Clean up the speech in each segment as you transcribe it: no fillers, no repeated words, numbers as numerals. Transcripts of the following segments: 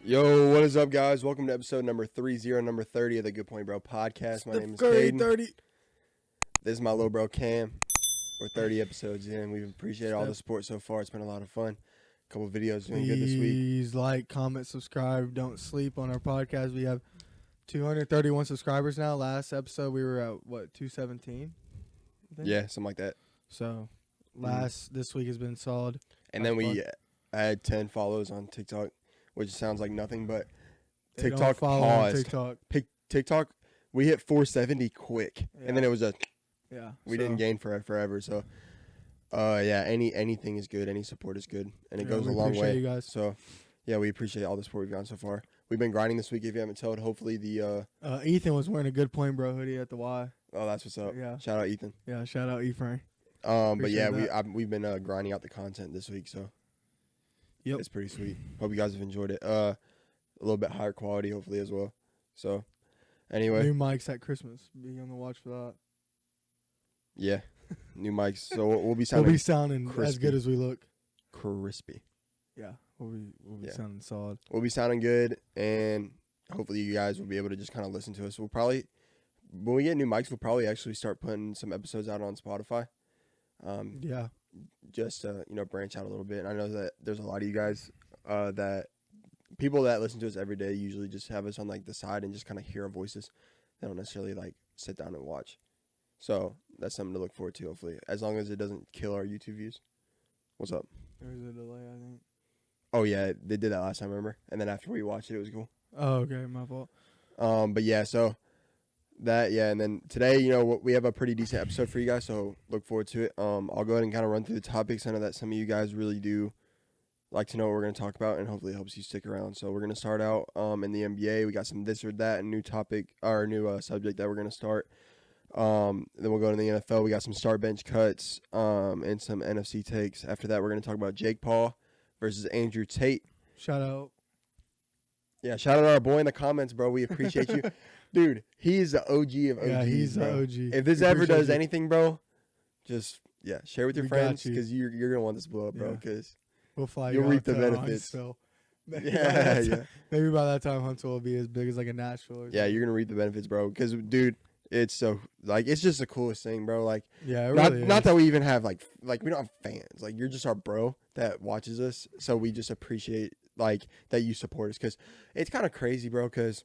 Yo, what is up, guys? Welcome to episode number 30 of the Good Point Bro podcast. My name is Tate. This is my little bro Cam. We're 30 episodes in. We appreciate all the support so far. It's been a lot of fun. A couple videos doing good this week. Please like, comment, subscribe. Don't sleep on our podcast. We have 231 subscribers now. Last episode we were at 217. Yeah, something like that. So this week has been solid. And then we had 10 follows on TikTok, which sounds like nothing, but TikTok paused. TikTok, we hit 470 quick, and then it was we didn't gain forever. So, anything is good. Any support is good, and it goes a long way. You guys. So, yeah, we appreciate all the support we've gotten so far. We've been grinding this week. If you haven't told, hopefully the Ethan was wearing a Good Point Bro hoodie at the Y. Oh, that's what's up. Yeah. Shout out Ethan. Yeah, shout out Ephraim. But yeah, we've been grinding out the content this week, so it's pretty sweet. Hope you guys have enjoyed it. A little bit higher quality, hopefully, as well. So, anyway, new mics at Christmas. Be on the watch for that. Yeah, new mics. So we'll be sounding crispy. As good as we look. Crispy. Yeah, we'll be sounding solid. We'll be sounding good, and hopefully you guys will be able to just kind of listen to us. We'll probably, when we get new mics, we'll probably actually start putting some episodes out on Spotify. Just to, branch out a little bit. And I know that there's a lot of you guys that people that listen to us every day usually just have us on like the side and just kind of hear our voices. They don't necessarily like sit down and watch. So that's something to look forward to, hopefully, as long as it doesn't kill our YouTube views. What's up? There's a delay, I think. Oh yeah, they did that last time, remember? And then after we watched it, it was cool. Oh, okay, my fault. But yeah, so that, and then today, we have a pretty decent episode for you guys, so look forward to it. I'll go ahead and kind of run through the topics. I know that some of you guys really do like to know what we're going to talk about, and hopefully it helps you stick around. So we're going to start out in the NBA. We got some this or that, a new topic, or a new subject that we're going to start. Then we'll go to the NFL. We got some start bench cuts and some NFC takes. After that, we're going to talk about Jake Paul versus Andrew Tate. Shout out. Yeah, shout out our boy in the comments, bro. We appreciate you. Dude, he's the OG of OGs, yeah, he's bro. the OG. If this ever does anything, bro, just, share with your friends because you're going to want this to blow up, bro, because we'll fly you'll reap the benefits. Maybe Maybe by that time, Huntsville will be as big as like a Nashville. Or yeah, you're going to reap the benefits, bro, because, dude, it's so, it's just the coolest thing, bro. Like, yeah, it really not that we even have, like, we don't have fans. Like, you're just our bro that watches us, so we just appreciate, that you support us, because it's kind of crazy, bro, because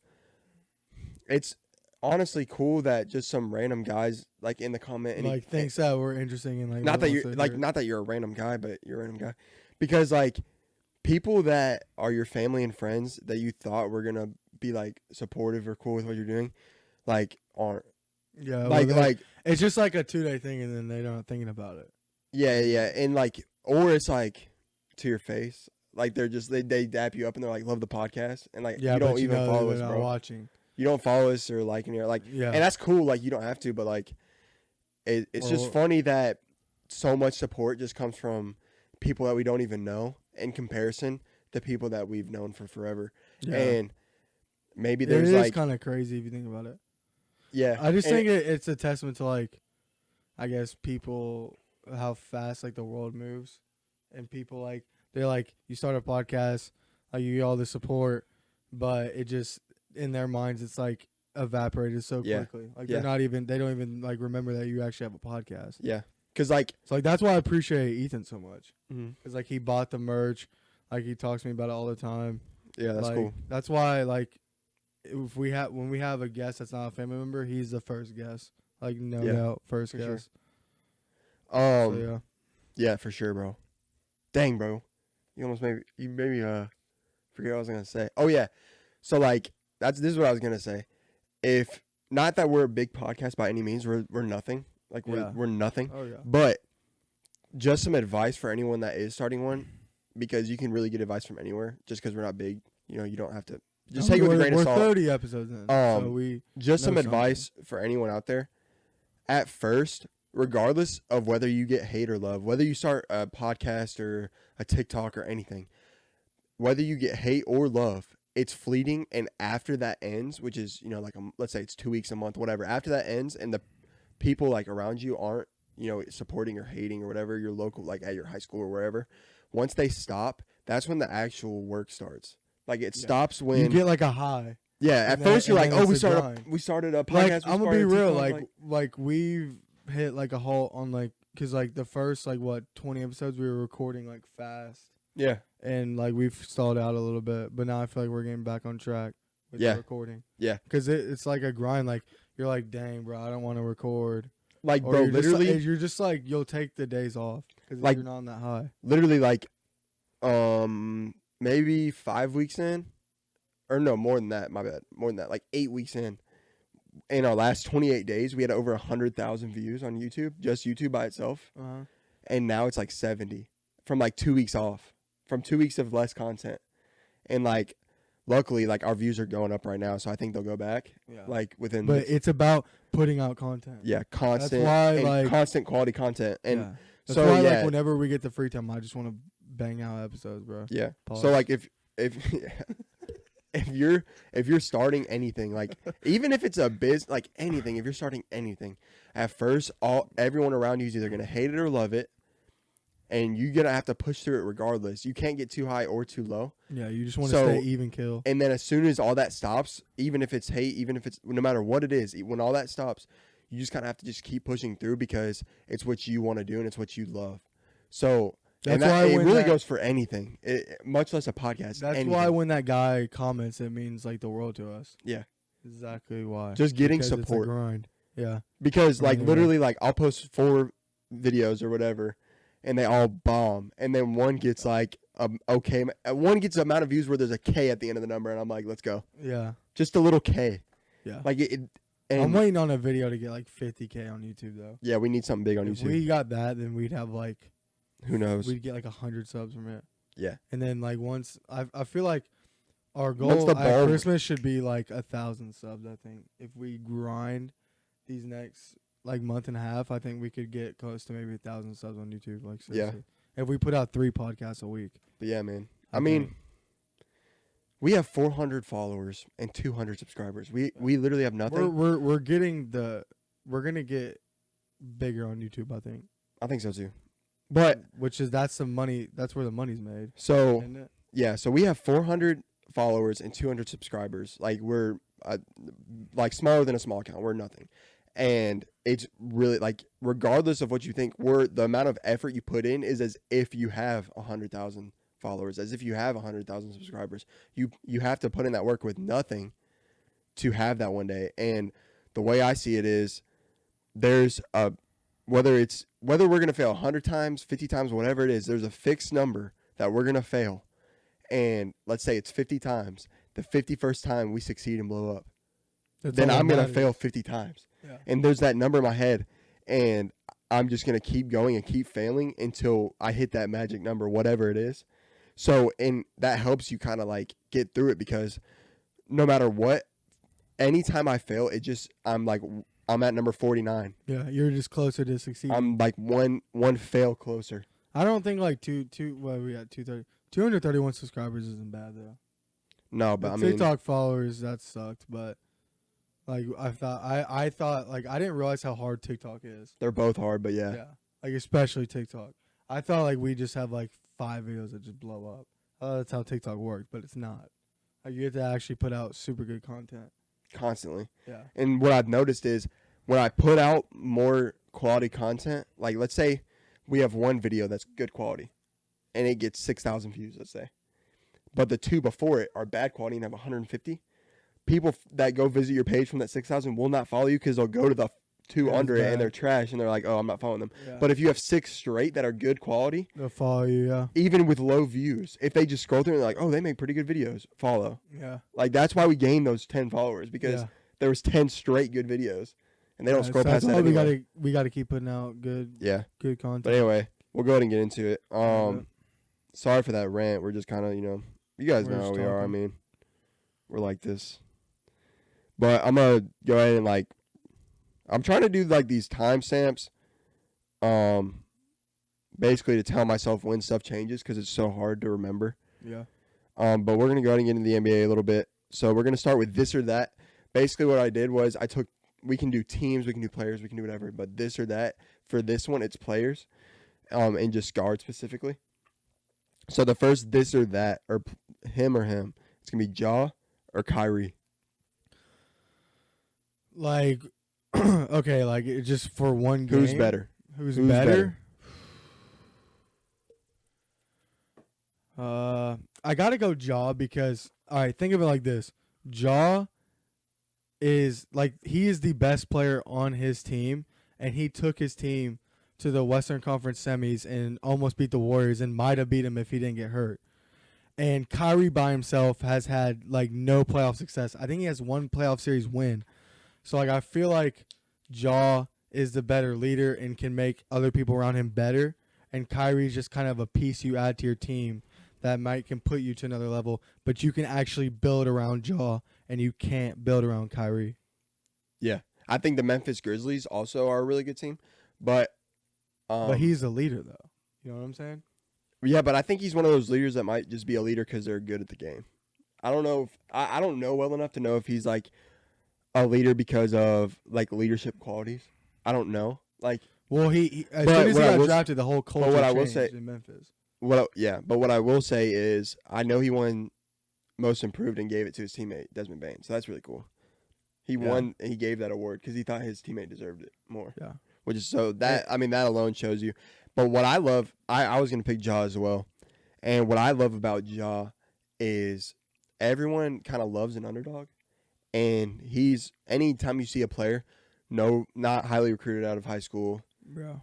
it's honestly cool that just some random guys, in the comment, and thinks that we're interesting and, not that you're, not that you're a random guy, but you're a random guy, because, people that are your family and friends that you thought were going to be, supportive or cool with what you're doing, aren't. Yeah, it's just like a 2-day thing, and then they're not thinking about it. Yeah, and or it's to your face, they're just they dap you up and they're love the podcast, and you don't even follow us, bro. Watching. You don't follow us or liking it, and that's cool. You don't have to, but it's just funny that so much support just comes from people that we don't even know in comparison to people that we've known for forever, and maybe there's it is kind of crazy if you think about it. Yeah, I just think it's a testament to I guess people, how fast the world moves, and people they're you start a podcast, you get all the support, but it just in their minds it's evaporated so quickly. They're not even, they don't even remember that you actually have a podcast. Yeah, because so that's why I appreciate Ethan so much, because he bought the merch, he talks to me about it all the time. Yeah, that's cool. That's why if when we have a guest that's not a family member, he's the first guest. No doubt, first guest. Sure. Yeah, for sure, bro. Dang, bro. You almost made me forget what I was gonna say. Oh yeah. So this is what I was gonna say. If not that we're a big podcast by any means, we're nothing. We're nothing. Oh yeah. But just some advice for anyone that is starting one, because you can really get advice from anywhere. Just because we're not big, you don't have to. Just take it with a grain of salt. We're 30 episodes in, so we just some advice for anyone out there. At first, regardless of whether you get hate or love, whether you start a podcast or a TikTok or anything, whether you get hate or love, it's fleeting. And after that ends, which is, let's say it's 2 weeks, a month, whatever. After that ends and the people around you aren't, supporting or hating or whatever, your local, at your high school or wherever, once they stop, that's when the actual work starts. Like it Yeah. stops when You get like a high. yeah. At and first then- you're and like, then oh, it's a grind. we started a podcast. Like we I'm gonna be started real, TikTok, like we've hit like a halt on like, cause like the first like 20 episodes we were recording like fast, yeah, and like we've stalled out a little bit, but now I feel like we're getting back on track with Yeah. the recording. Yeah. Cause it's like a grind. Like you're like, dang, bro, I don't want to record. like Or bro, you're just literally, like, you're just like you'll take the days off because Like- you're not on that high. literally like, maybe 5 weeks in, or no, more than that. My bad, more than that. Like 8 weeks in. In our last 28 days, we had over 100,000 views on YouTube, just YouTube by itself. And now it's like 70 from like 2 weeks off, from 2 weeks of less content. And like, luckily, like our views are going up right now, so I think they'll go back. Yeah. Like within, But it's about putting out content. constant, why, and like- constant quality content. And yeah. That's so why, yeah, like, whenever we get the free time, I just want to bang out episodes, bro. yeah. Pause. So like if if you're starting anything, like even if it's a like anything, if you're starting anything, at first everyone around you is either gonna hate it or love it, and you're gonna have to push through it regardless. You can't get too high or too low. Yeah, you just want to So- stay even kill. And then as soon as all that stops, even if it's hate, even if it's no matter what it is, when all that stops, you just kind of have to just keep pushing through because it's what you want to do and it's what you love. So That's and that, why it when really that- goes for anything, much less a podcast. That's anything. why when that guy comments, it means like the world to us. Yeah. Exactly why. Just getting Because it's a support. grind. Yeah. Because like Yeah. literally like I'll post 4 videos or whatever and they all bomb and then one gets like okay, one gets the amount of views where there's a K at the end of the number and I'm like, let's go. Yeah. Just a little K. Yeah. Like it I'm and waiting on a video to get like 50K on YouTube though. yeah, we need something big on If YouTube. we got that, then we'd have like Who knows? we'd get like 100 subs from it. Yeah. And then like once I feel like our Once goal the at ball- Christmas should be like 1,000 subs. I think if we grind these next like month and a half, I think we could get close to maybe 1,000 subs on YouTube. Like seriously. If we put out 3 podcasts a week. But yeah, man. I I mean, think. we have 400 followers and 200 subscribers. We literally have nothing. We're getting we're gonna get bigger on YouTube. I think. I think so too. But That's the money. That's where the money's made. so Isn't it? yeah, so we have 400 followers and 200 subscribers. Like we're like smaller than a small account. We're nothing. And it's really like regardless of what you think, the amount of effort you put in is as if you have 100,000 followers, as if you have 100,000 subscribers. You have to put in that work with nothing to have that one day. And the way I see it is there's a whether we're going to fail 100 times, 50 times, whatever it is, there's a fixed number that we're going to fail. And let's say it's 50 times. The 51st time we succeed and blow up. That's Then all that I'm going to matters. fail 50 times. Yeah. And there's that number in my head. And I'm just going to keep going and keep failing until I hit that magic number, whatever it is. So, and that helps you kind of like get through it because no matter what, anytime I fail, I'm at number 49. Yeah, you're just closer to succeeding. I'm like one fail closer. I don't think like what we got 231 subscribers isn't bad though. No, but The I mean, TikTok followers that sucked, but like I thought like I didn't realize how hard TikTok is. they're both hard, but yeah. Yeah, like especially TikTok. I thought like we just have like 5 videos that just blow up. That's how TikTok works, but it's not. Like you have to actually put out super good content. Constantly. Yeah. And what I've noticed is when I put out more quality content, like let's say we have one video that's good quality and it gets 6,000 views, let's say. But the 2 before it are bad quality and have 150. People that go visit your page from that 6,000 will not follow you because they'll go to the 2 Yeah, under it's it and bad. they're trash and they're like, oh, I'm not following them. Yeah. But if you have 6 straight that are good quality, They'll follow you. Yeah. even with low views, if they just scroll through and they're like, oh, they make pretty good videos, follow. Yeah. Like that's why we gained those 10 followers because Yeah. there was 10 straight good videos and they don't Yeah, scroll so past that's that all anyway. we gotta keep putting out good Yeah. content. But anyway, we'll go ahead and get into it. Yeah. Sorry for that rant. We're just kind of, you guys We're know how just we are. I talking. mean, we're like this. But I'm going to go ahead and I'm trying to do these timestamps basically to tell myself when stuff changes because it's so hard to remember. Yeah. But we're going to go ahead and get into the NBA a little bit. So we're going to start with this or that. Basically what I did was we can do teams, we can do players, we can do whatever, but this or that. For this one, it's players and just guards specifically. So the first this or that, or him or him, It's gonna be Ja or Kyrie. Like, okay, like just for one game. Who's better? Who's Who's better? I gotta go Ja because all right, think of it like this: Ja is like he is the best player on his team, and he took his team to the Western Conference semis and almost beat the Warriors and might have beat him if he didn't get hurt. And Kyrie by himself has had like no playoff success. I think he has one playoff series win. So like I feel like Ja is the better leader and can make other people around him better. And Kyrie's just kind of a piece you add to your team that can put you to another level. But you can actually build around Ja and you can't build around Kyrie. Yeah. I think the Memphis Grizzlies also are a really good team. But he's a leader though. You know what I'm saying? Yeah, but I think he's one of those leaders that might just be a leader because they're good at the game. I don't know if I don't know well enough to know if he's like a leader because of like leadership qualities. I don't know. Like, well, he as soon as he got drafted, the whole culture changed in Memphis. But what I will say is I know he won Most Improved and gave it to his teammate Desmond Bain, so that's really cool. He won and he gave that award because he thought his teammate deserved it more. Yeah, which is so that I mean that alone shows you. But what I love, I was gonna pick Ja as well, and what I love about Ja is everyone kind of loves an underdog, and he's anytime you see a player, not highly recruited out of high school,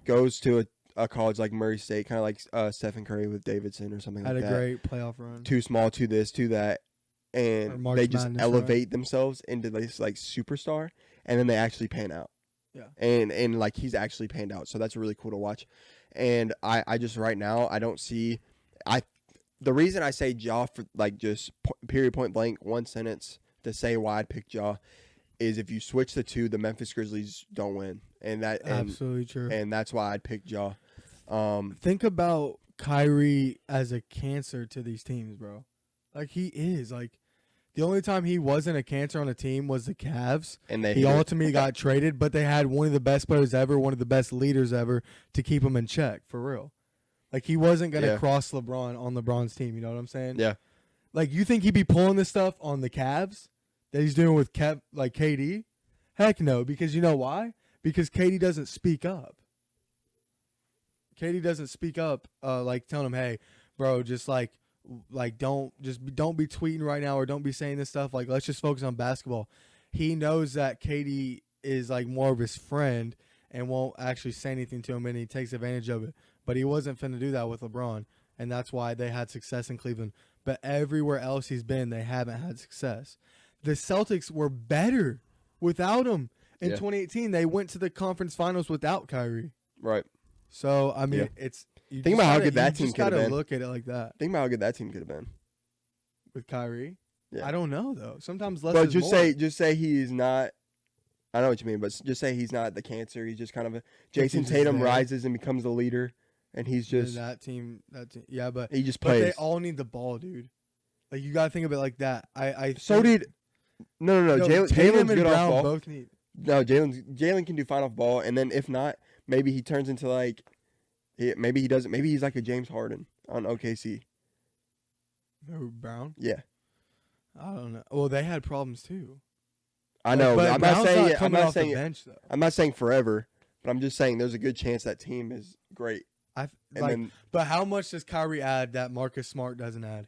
goes to a college like Murray State, kind of like Stephen Curry with Davidson or something like that. Had a great playoff run. Too small, to this, to that, and they just elevate themselves into this like superstar, and then they actually pan out. Yeah, and like he's actually panned out, so that's really cool to watch. And I just right now I don't see the reason I say Ja for like just period point blank one sentence to say why I'd pick Ja is if you switch the two, the Memphis Grizzlies don't win, and absolutely true. And that's why I'd pick Ja. Think about Kyrie as a cancer to these teams, bro. Like he is like. The only time he wasn't a cancer on a team was the Cavs. And he ultimately got traded, but they had one of the best players ever, one of the best leaders ever to keep him in check, for real. Like, he wasn't going to cross LeBron on LeBron's team, you know what I'm saying? Yeah. Like, you think he'd be pulling this stuff on the Cavs that he's doing with KD? Heck no, because you know why? Because KD doesn't speak up. KD doesn't speak up, like telling him, hey, bro, just like don't be tweeting right now or don't be saying this stuff. Like, let's just focus on basketball. He knows that KD is like more of his friend and won't actually say anything to him, and he takes advantage of it. But he wasn't finna do that with LeBron, and that's why they had success in Cleveland. But everywhere else he's been, they haven't had success. The Celtics were better without him. In 2018, they went to the conference finals without Kyrie. Right. So, I mean, it's... Think about how good that team could have been. You just gotta look at it like that. Think about how good that team could have been. With Kyrie? Yeah. I don't know, though. Sometimes less is more. Just say he's just I know what you mean, but just say he's not the cancer. He's just kind of a... Jason Tatum rises and becomes the leader, and he's just... That team, yeah, but... He just plays. But they all need the ball, dude. Like, you gotta think of it like that. No. Tatum's good off ball. Both need... No, Jalen can do fine off ball, and then if not, maybe he turns into like... Maybe he doesn't. Maybe he's like a James Harden on OKC. Brown? Yeah. I don't know. Well, they had problems too. I know. But I'm not saying. I'm not saying. Bench, though. I'm not saying forever, but I'm just saying there's a good chance that team is great. But how much does Kyrie add that Marcus Smart doesn't add?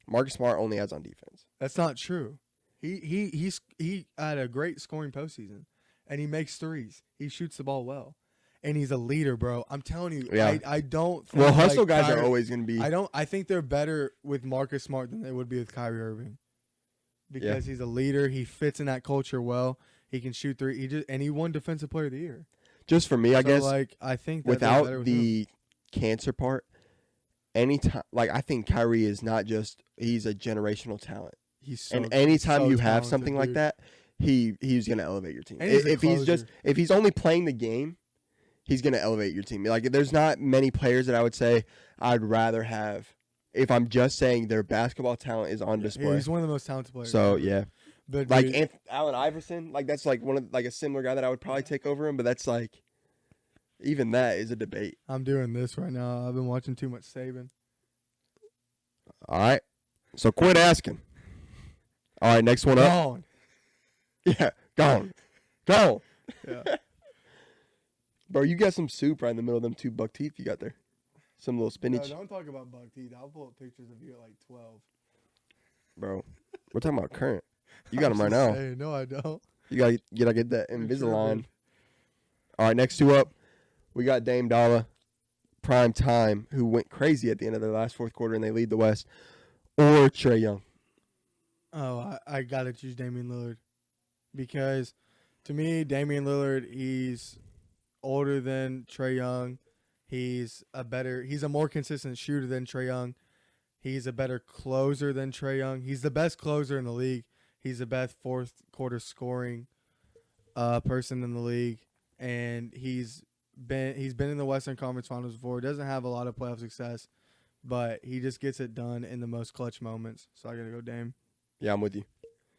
Marcus Smart only adds on defense. That's not true. He had a great scoring postseason, and he makes threes. He shoots the ball well. And he's a leader, bro. I'm telling you, I don't think hustle guys are always going to be. I think they're better with Marcus Smart than they would be with Kyrie Irving. Because he's a leader, he fits in that culture well. He can shoot three. He won Defensive Player of the Year. Just for me, I guess. Like, I think without the cancer part, anytime, like I think Kyrie is not just he's a generational talent. Anytime you have something like that, he's going to elevate your team. If he's only playing the game, he's going to elevate your team. Like, there's not many players that I would say I'd rather have if I'm just saying their basketball talent is on display. He's one of the most talented players. So, yeah. But like Allen Iverson, like that's like one of like a similar guy that I would probably take over him, but that's like even that is a debate. I'm doing this right now. I've been watching too much Saban. All right. So quit asking. All right, next one up. Gone. Yeah, gone. Gone. Yeah. Bro, you got some soup right in the middle of them 2 buck teeth you got there. Some little No, spinach. don't talk about buck teeth. I'll pull up pictures of you at like 12. Bro, we're talking about current. You got I'm them right just now. saying, no, I don't. You gotta get that You're Invisalign. tripping. All right, next 2 up. We got Dame Dollar, prime time, who went crazy at the end of their last fourth quarter and they lead the West, or Trae Young. Oh, I gotta choose Damian Lillard because, to me, Damian Lillard, he's older than Trae Young. He's a more consistent shooter than Trae Young. He's a better closer than Trae Young. He's the best closer in the league. He's the best fourth quarter scoring person in the league, and he's been in the Western Conference Finals before. Doesn't have a lot of playoff success, but he just gets it done in the most clutch moments. So I gotta go Dame. Yeah, I'm with you.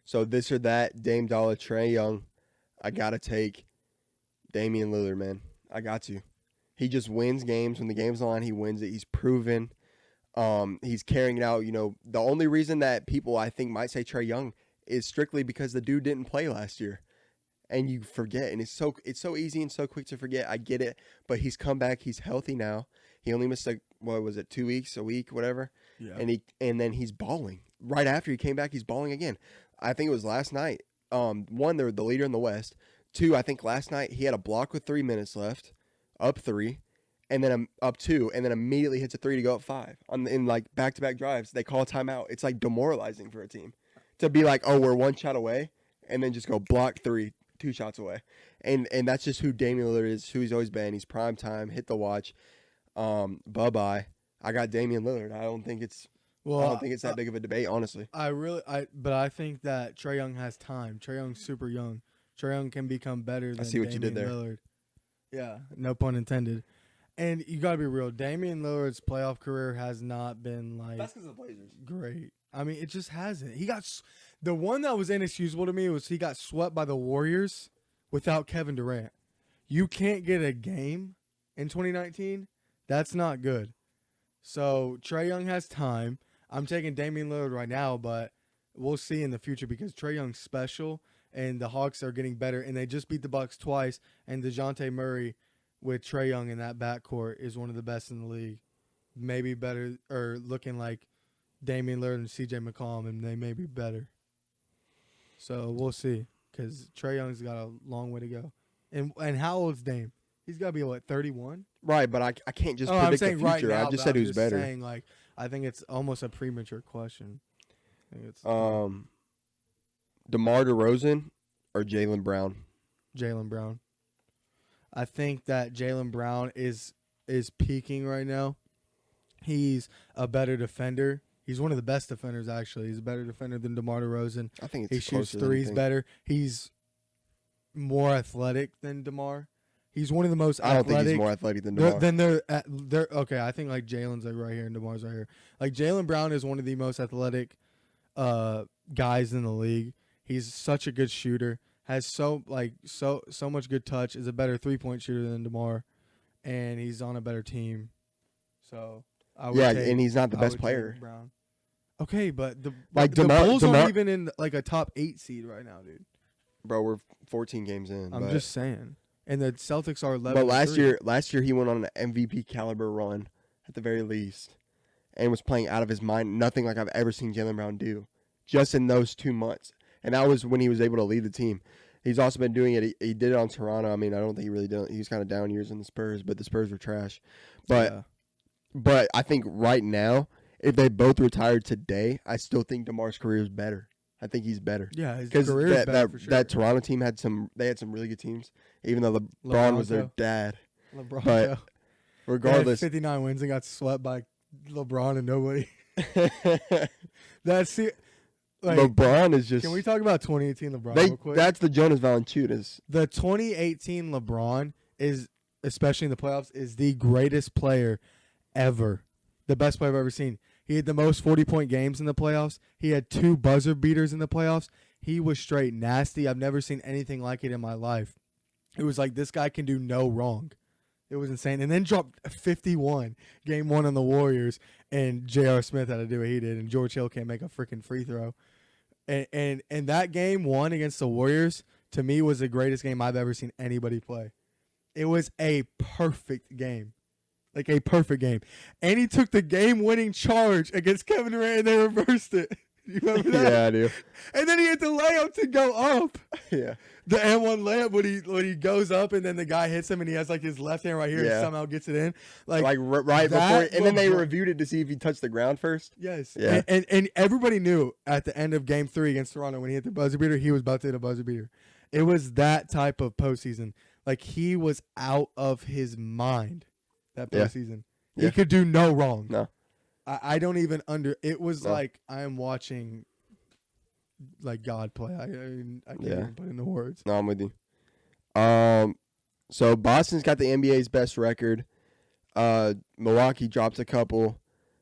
So this or that, Dame Dollar, Trae Young. I gotta take Damian Lillard, man. I got to. He just wins games. When the game's on, he wins it. He's proven. He's carrying it out. You know, the only reason that people, I think, might say Trae Young is strictly because the dude didn't play last year. And you forget. And it's so easy and so quick to forget. I get it. But he's come back. He's healthy now. He only missed, 2 weeks, a week, whatever. Yeah. And then he's balling. Right after he came back, he's balling again. I think it was last night. One, they're the leader in the West. 2, I think last night he had a block with 3 minutes left, up 3, and then up 2, and then immediately hits a 3 to go up 5 in back-to-back drives. They call a timeout. It's like demoralizing for a team to be like, oh, we're 1 shot away, and then just go block 3, 2 shots away, and that's just who Damian Lillard is, who he's always been. He's prime time, hit the watch. Bye-bye. I got Damian Lillard. I don't think it's that big of a debate, honestly. But I think that Trae Young has time. Trae Young's super young. Trae Young can become better than I see what you did there. Lillard. Yeah, no pun intended. And you got to be real. Damian Lillard's playoff career has not been That's because of the Blazers. great. I mean, it just hasn't. The one that was inexcusable to me was he got swept by the Warriors without Kevin Durant. You can't get a game in 2019. That's not good. So Trae Young has time. I'm taking Damian Lillard right now, but we'll see in the future because Trae Young's special. And the Hawks are getting better, and they just beat the Bucks twice. And DeJounte Murray with Trae Young in that backcourt is one of the best in the league. Maybe better, or looking like Damian Lillard and C.J. McCollum, and they may be better. So we'll see, because Trae Young's got a long way to go. And how old's Dame? He's got to be, 31? Right, but I can't just I'm predict saying the future. right now, I just but said I'm who's just better. Saying, I think it's almost a premature question. I think it's DeMar DeRozan or Jaylen Brown? Jaylen Brown. I think that Jaylen Brown is peaking right now. He's a better defender. He's one of the best defenders, actually. He's a better defender than DeMar DeRozan. I think he shoots threes better. He's more athletic than DeMar. He's one of the most athletic. I don't think he's more athletic than DeMar. Then they're okay. I think Jalen's right here and DeMar's right here. Jaylen Brown is one of the most athletic guys in the league. He's such a good shooter. Has so much good touch. Is a better 3-point shooter than DeMar, and he's on a better team. So and he's not the best player. Brown. Okay, but the Bulls aren't even in a top 8 seed right now, dude. Bro, we're 14 games in. I'm just saying, and the Celtics are 11. But last year he went on an MVP caliber run at the very least, and was playing out of his mind. Nothing like I've ever seen Jaylen Brown do, just in those 2 months. And that was when he was able to lead the team. He's also been doing it. He did it on Toronto. I mean, I don't think he really did. He was kind of down years in the Spurs, but the Spurs were trash. But I think right now, if they both retired today, I still think DeMar's career is better. I think he's better. Yeah, his career is better for sure. That Toronto team had some really good teams, even though LeBron was their dad. But regardless, 59 wins and got swept by LeBron and nobody. That's it. LeBron is just. Can we talk about 2018 LeBron real quick? That's the Jonas Valanciunas. The 2018 LeBron is, especially in the playoffs, is the greatest player ever. The best player I've ever seen. He had the most 40-point games in the playoffs. He had 2 buzzer beaters in the playoffs. He was straight nasty. I've never seen anything like it in my life. It was like this guy can do no wrong. It was insane. And then dropped 51 game one on the Warriors, and J.R. Smith had to do what he did, and George Hill can't make a freaking free throw. And that game one against the Warriors, to me, was the greatest game I've ever seen anybody play. It was a perfect game. Like a perfect game. And he took the game-winning charge against Kevin Durant, and they reversed it. You remember that? Yeah, I do. And then he had the layup to go up. Yeah. The M1 layup when he goes up and then the guy hits him and he has like his left hand right here and somehow gets it in. Like right before, and then they reviewed it to see if he touched the ground first. Yes. Yeah. And everybody knew at the end of game 3 against Toronto when he hit the buzzer beater, he was about to hit a buzzer beater. It was that type of postseason. Like he was out of his mind that postseason. Yeah. He could do no wrong. No. I don't even it was like I am watching like God play. I can't even put into words. No, I'm with you. So Boston's got the NBA's best record. Milwaukee dropped a couple.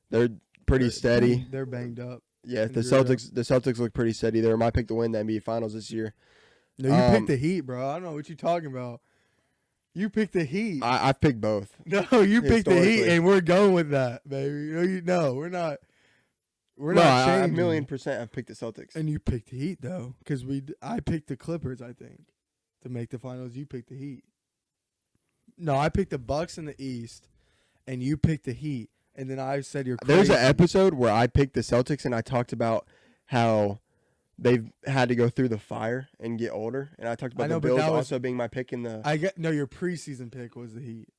They're pretty steady. They're banged up. Yeah, the Celtics look pretty steady. They're my pick to win the NBA Finals this year. No, you picked the Heat, bro. I don't know what you're talking about. You picked the Heat. I picked both. No, you picked the Heat, and we're going with that, baby. No, we're not. We're not changing. I 1,000,000% have picked the Celtics. And you picked the Heat though, because I picked the Clippers. I think to make the finals, you picked the Heat. No, I picked the Bucks in the East, and you picked the Heat. And then I said you're crazy. There's an episode where I picked the Celtics, and I talked about how they've had to go through the fire and get older. And I talked about the Bills also being my pick in the... your preseason pick was the Heat.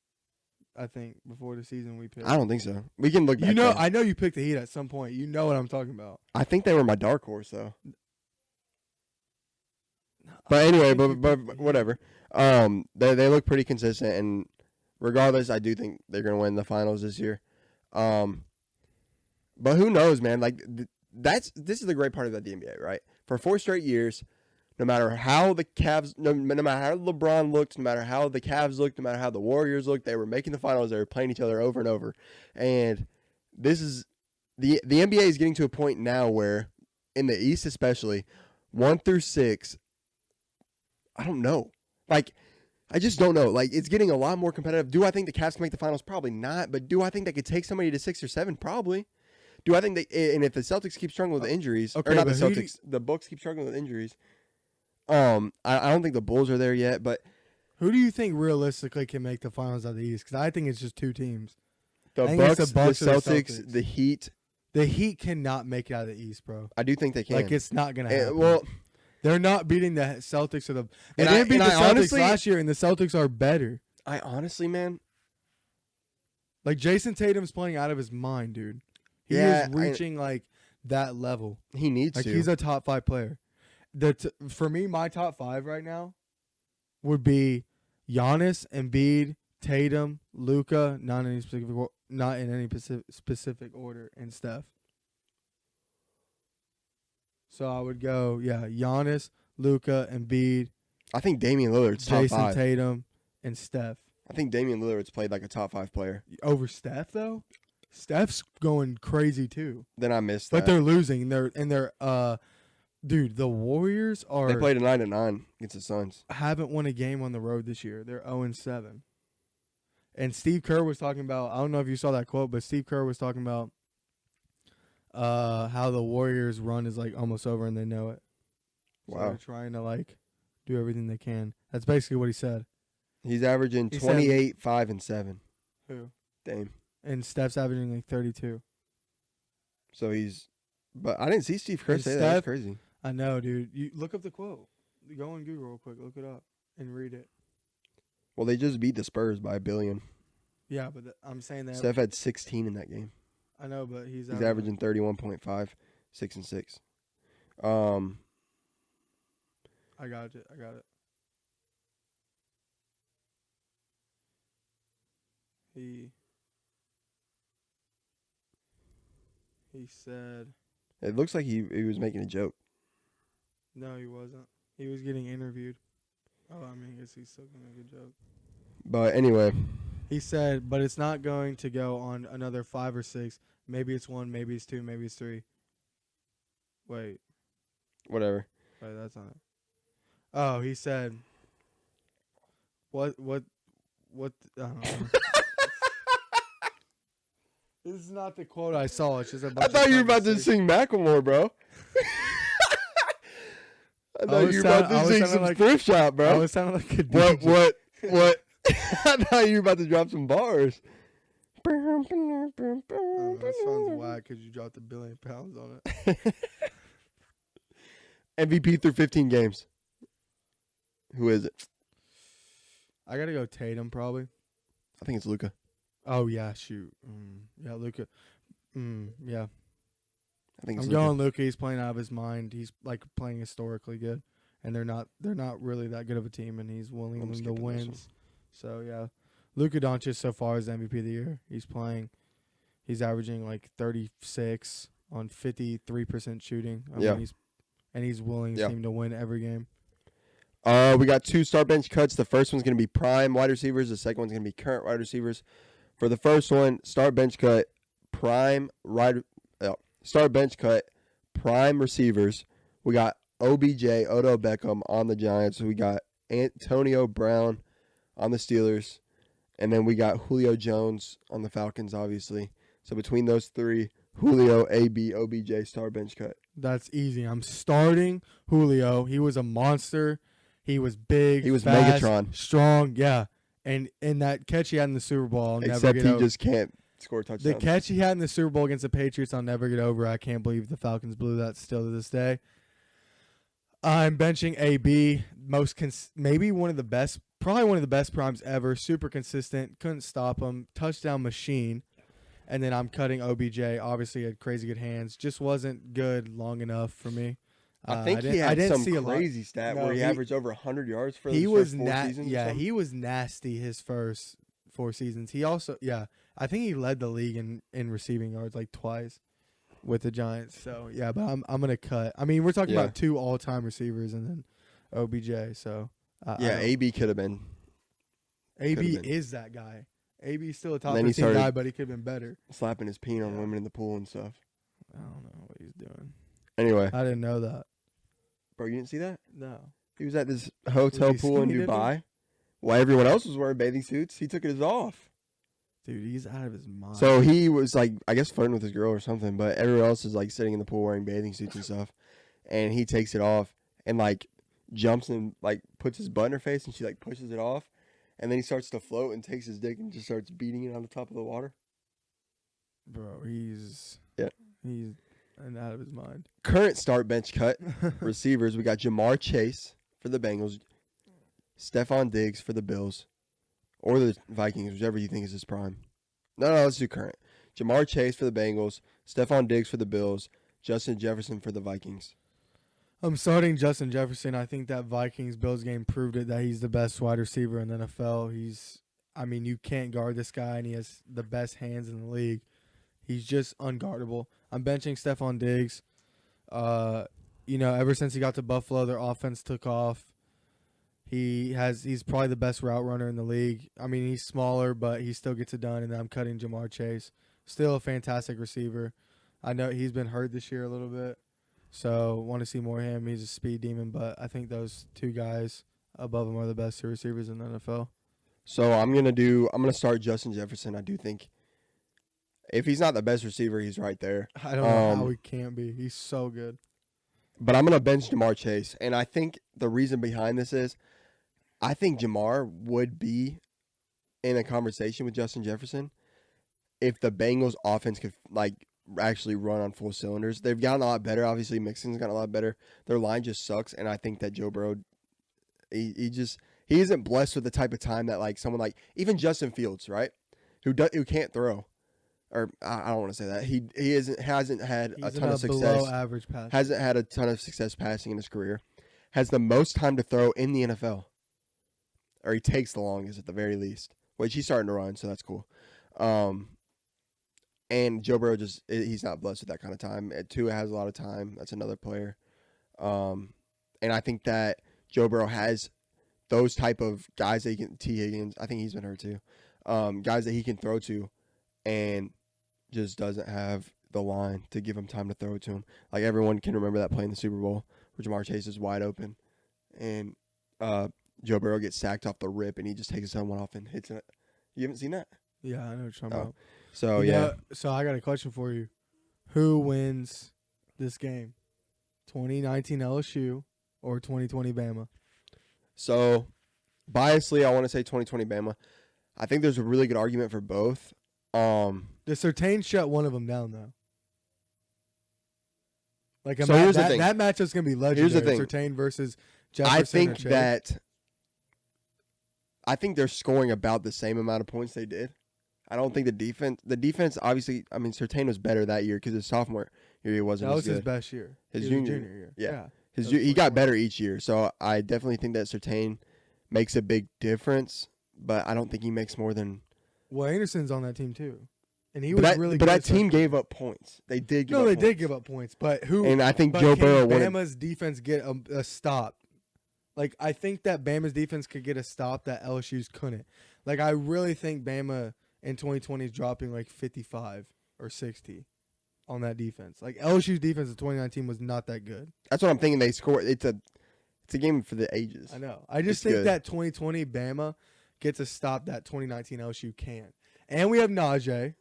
I think before the season we picked. I don't think so. We can look back. I know you picked the Heat at some point. You know what I'm talking about. I think they were my dark horse, though. But anyway, but whatever. They look pretty consistent, and regardless, I do think they're going to win the finals this year. But who knows, man? Like this is the great part about the NBA, right? For 4 straight years, no matter how the Cavs, no matter how LeBron looked, no matter how the Cavs looked, no matter how the Warriors looked, they were making the finals. They were playing each other over and over. And this is the NBA is getting to a point now where, in the East especially, 1 through 6, I don't know. Like, I just don't know. Like, it's getting a lot more competitive. Do I think the Cavs can make the finals? Probably not. But do I think they could take somebody to 6 or 7? Probably. Do I think they? And if the Celtics keep struggling with injuries, or not the Celtics, the Bucks keep struggling with injuries. I don't think the Bulls are there yet. But who do you think realistically can make the finals of the East? Because I think it's just 2 teams. The Bucks, the Celtics, the Heat. The Heat cannot make it out of the East, bro. I do think they can. Like, it's not gonna happen. Well, they're not beating the Celtics or the. They didn't beat the Celtics last year, and the Celtics are better. I honestly, man, like Jason Tatum's playing out of his mind, dude. He is reaching like that level. He needs to. Like, he's a top 5 player. For me, my top 5 right now would be Giannis, Embiid, Tatum, Luka, not in any specific order, and Steph. So I would go, Giannis, Luka, Embiid. I think Damian Lillard's top 5. Jason Tatum, and Steph. I think Damian Lillard's played like a top 5 player. Over Steph, though? Steph's going crazy, too. Then I missed that. But they're losing. Dude, the Warriors are... They played a 9-9 against the Suns. Haven't won a game on the road this year. They're 0-7. And Steve Kerr was talking about... I don't know if you saw that quote, but Steve Kerr was talking about how the Warriors' run is like almost over and they know it. So wow. they're trying to like do everything they can. That's basically what he said. He's averaging 28, 5, and 7. Who? Dame. And Steph's averaging like 32. So he's... But I didn't see Steve Kerr say that. That's crazy. I know, dude. You look up the quote. Go on Google real quick. Look it up and read it. Well, they just beat the Spurs by 1 billion. Yeah, but I'm saying that... Steph had 16 in that game. I know, but he's averaging 31.5, 6 and 6. I got it. He said... It looks like he was making a joke. No, he wasn't. He was getting interviewed. Oh, I mean, I guess he's still going to make a joke. But anyway... He said, but it's not going to go on another 5 or 6. Maybe it's 1, maybe it's 2, maybe it's 3. Wait. Whatever. Wait, that's not it. Oh, he said, what what? I don't know. This is not the quote I saw. It's just a bunch I thought of you were about to sing Macklemore, bro. I thought you were about to sing some thrift shop, bro. I was sounding like a DJ. What? I thought you were about to drop some bars. That sounds whack because you dropped £1 billion on it. MVP through 15 games. Who is it? I gotta go Tatum probably. I think it's Luka. Oh yeah, shoot. Yeah, Luka. Yeah. I think it's I'm going Luka. He's playing out of his mind. He's like playing historically good, and they're not really that good of a team, and he's willing them to wins. So yeah, Luka Doncic so far is MVP of the year. He's averaging like 36 on 53% shooting. I mean, he's willing his team to win every game. We got 2 start bench cuts. The first one's going to be prime wide receivers. The second one's going to be current wide receivers. For the first one, start bench cut, start bench cut, prime receivers. We got OBJ, Odell Beckham on the Giants. We got Antonio Brown on the Steelers. And then we got Julio Jones on the Falcons, obviously. So between those 3, Julio, AB, OBJ, start bench cut. That's easy. I'm starting Julio. He was a monster. He was big. He was fast, Megatron. Strong, yeah. And that catch he had in the Super Bowl, Except he just can't score touchdowns. The catch he had in the Super Bowl against the Patriots, I'll never get over. I can't believe the Falcons blew that still to this day. I'm benching AB, maybe one of the best, probably one of the best primes ever. Super consistent, couldn't stop him, touchdown machine. And then I'm cutting OBJ. Obviously, had crazy good hands. Just wasn't good long enough for me. I think he had some crazy stat where he averaged over 100 yards for his first 4 seasons. Yeah, he was nasty his first 4 seasons. He also, I think he led the league in receiving yards like twice with the Giants. So yeah, but I'm gonna cut. I mean, we're talking about 2 all-time receivers and then OBJ. So AB could have been. AB is that guy. AB's still a top 15 guy, but he could have been better. Slapping his peen on women in the pool and stuff. I don't know what he's doing. Anyway, I didn't know that. Bro, you didn't see that? No. He was at this hotel pool in Dubai. While everyone else was wearing bathing suits, he took it off. Dude, he's out of his mind. So he was like, I guess flirting with his girl or something, but everyone else is like sitting in the pool wearing bathing suits and stuff. And he takes it off and like jumps and like puts his butt in her face and she like pushes it off. And then he starts to float and takes his dick and just starts beating it on the top of the water. Bro, he's out of his mind. Current start bench cut receivers. We got Jamar Chase for the Bengals, Stephon Diggs for the Bills, or the Vikings, whichever you think is his prime. No, let's do current. Jamar Chase for the Bengals, Stephon Diggs for the Bills, Justin Jefferson for the Vikings. I'm starting Justin Jefferson. I think that Vikings-Bills game proved it that he's the best wide receiver in the NFL. You can't guard this guy, and he has the best hands in the league. He's just unguardable. I'm benching Stephon Diggs. Ever since he got to Buffalo, their offense took off. He's probably the best route runner in the league. I mean, he's smaller, but he still gets it done, and then I'm cutting Jamar Chase. Still a fantastic receiver. I know he's been hurt this year a little bit. So, want to see more of him. He's a speed demon, but I think those 2 guys above him are the best 2 receivers in the NFL. So, I'm going to start Justin Jefferson. I do think if he's not the best receiver, he's right there. I don't know how he can't be. He's so good. But I'm going to bench Jamar Chase. And I think the reason behind this is I think Jamar would be in a conversation with Justin Jefferson if the Bengals offense could, actually run on full cylinders. They've gotten a lot better. Obviously, Mixon's gotten a lot better. Their line just sucks, and I think that Joe Burrow, he isn't blessed with the type of time that someone like even Justin Fields, right, who can't throw, or I don't want to say that he hasn't had a ton of success. Below average pass. Hasn't had a ton of success passing in his career. Has the most time to throw in the NFL, or he takes the longest at the very least. Which he's starting to run, so that's cool. And Joe Burrow he's not blessed with that kind of time. Tua has a lot of time. That's another player. And I think that Joe Burrow has those type of guys that he can, T. Higgins, I think he's been hurt too, guys that he can throw to and just doesn't have the line to give him time to throw to him. Like everyone can remember that play in the Super Bowl where Jamar Chase is wide open and Joe Burrow gets sacked off the rip and he just takes his helmet off and hits it. You haven't seen that? Yeah, I know what you're talking about. So You yeah. know, so I got a question for you. Who wins this game? 2019 LSU or 2020 Bama? So biasly, I want to say 2020 Bama. I think there's a really good argument for both. The Surtain shut one of them down though. Like So here's the thing. that matchup's gonna be legendary. Here's the thing. Surtain versus Jefferson. I think they're scoring about the same amount of points they did. I don't think the defense obviously, I mean, Surtain was better that year because his sophomore year he wasn't That as was good. his best year. His junior year. year. Yeah. He got better each year. So I definitely think that Surtain makes a big difference, but I don't think he makes more than. Well, Anderson's on that team too. And he But was really good. But that team gave up points. They did give up points. No, they did give up points. But who? And I think but Joe can Burrow Bama's defense get a stop? Like, I think that Bama's defense could get a stop that LSU's couldn't. Like, I really think Bama in 2020 is dropping like 55 or 60 on that defense. Like, LSU's defense in 2019 was not that good. That's what I'm thinking. They scored. It's a game for the ages. I know. I just think that 2020 Bama gets a stop that 2019 LSU can't. And we have Najee.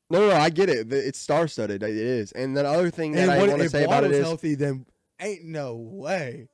No, I get it. It's star-studded. It is. And the other thing that I want to say about it is, if Waddle's healthy, then ain't no way.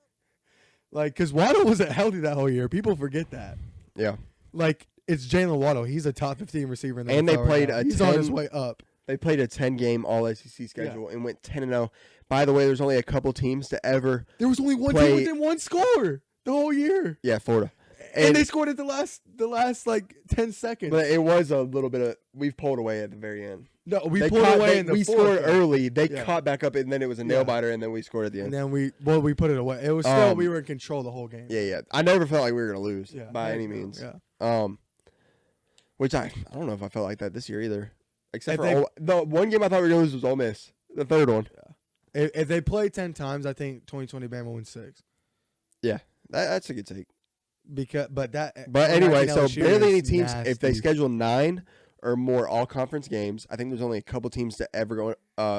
Like, because Waddle wasn't healthy that whole year. People forget that. Yeah. Like, it's Jalen Waddle. He's a top 15 receiver in the And NFL they played right now. a He's 10 on his way up. They played a 10-game All-SEC schedule and went 10-0. By the way, there's only a couple teams to ever. There was only one team within one score the whole year. Yeah, Florida. And they scored at the last like 10 seconds. But it was a little bit of. We've pulled away at the very end. No, we pulled away in the We fourth. scored early. They caught back up, and then it was a nail biter, and then we scored at the end. And then we put it away. It was still we were in control the whole game. Yeah. I never felt like we were gonna lose by any means. Yeah. Which I don't know if I felt like that this year either. Except for the one game I thought we were gonna lose was Ole Miss. The third one. Yeah. If they play 10 times, I think 2020 Bama wins 6. Yeah, that's a good take. But anyway, so barely any teams. Nasty. If they schedule 9 or more all-conference games, I think there's only a couple teams to ever go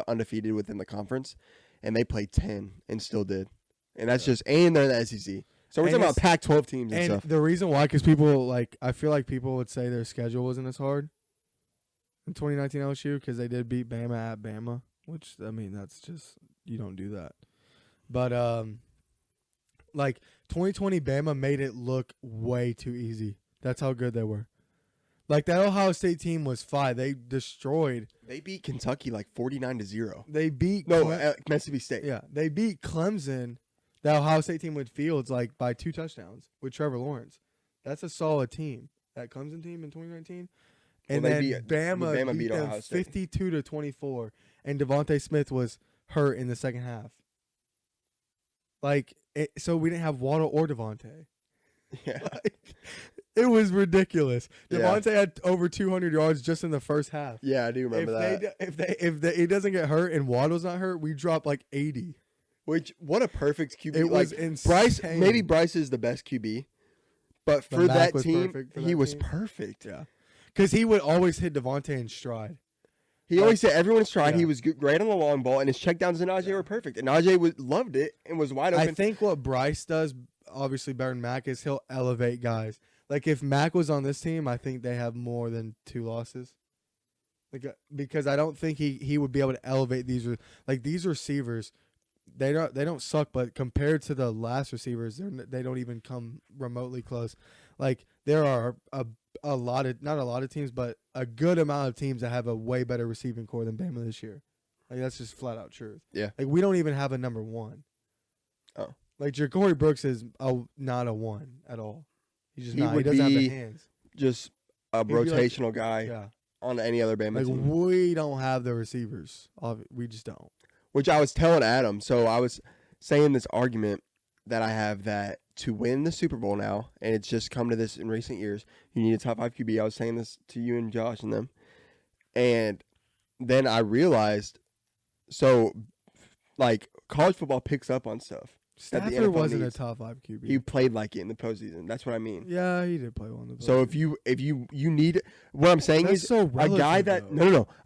undefeated within the conference, and they played 10 and still did. And that's and they're in the SEC. So we're talking about Pac-12 teams and stuff. The reason why, because people I feel like people would say their schedule wasn't as hard in 2019 LSU because they did beat Bama at Bama, which I mean that's just you don't do that. But 2020 Bama made it look way too easy. That's how good they were. Like that Ohio State team was 5. They destroyed. They beat Kentucky like 49-0. They beat Mississippi State. Yeah, they beat Clemson. The Ohio State team with Fields by 2 touchdowns with Trevor Lawrence. That's a solid team. That Clemson team in 2019. And then Bama beat them 52-24, and Devontae Smith was hurt in the second half. So we didn't have Waddle or Devontae. Yeah. It was ridiculous. Devontae had over 200 yards just in the first half. Yeah, I do remember that. If he doesn't get hurt and Waddle's not hurt, we drop 80. What a perfect QB. It was insane. Maybe Bryce is the best QB, but for that team, he was perfect. Yeah, because he would always hit Devontae in stride. He always hit everyone in stride. Yeah. He was great on the long ball, and his checkdowns and Najee were perfect. And Najee loved it and was wide open. I think what Bryce does, obviously better than Mac, is he'll elevate guys. Like if Mac was on this team, I think they have more than 2 losses. Because I don't think he would be able to elevate these receivers. They don't suck, but compared to the last receivers, they don't even come remotely close. Like there are a lot of not a lot of teams, but a good amount of teams that have a way better receiving core than Bama this year. Like that's just flat out truth. Yeah. Like we don't even have a number 1. Oh. Like Ja'Cory Brooks is not a 1 at all. He's just not. He doesn't have the hands. Just a rotational guy on any other Bama team. We don't have the receivers. We just don't. Which I was telling Adam. So I was saying this argument that I have that to win the Super Bowl now, and it's just come to this in recent years, you need a top 5 QB. I was saying this to you and Josh and them. And then I realized, college football picks up on stuff. Stafford wasn't a top 5 QB. He played like it in the postseason. That's what I mean. Yeah, he did play well in the postseason. So if you need, what I'm saying is a guy that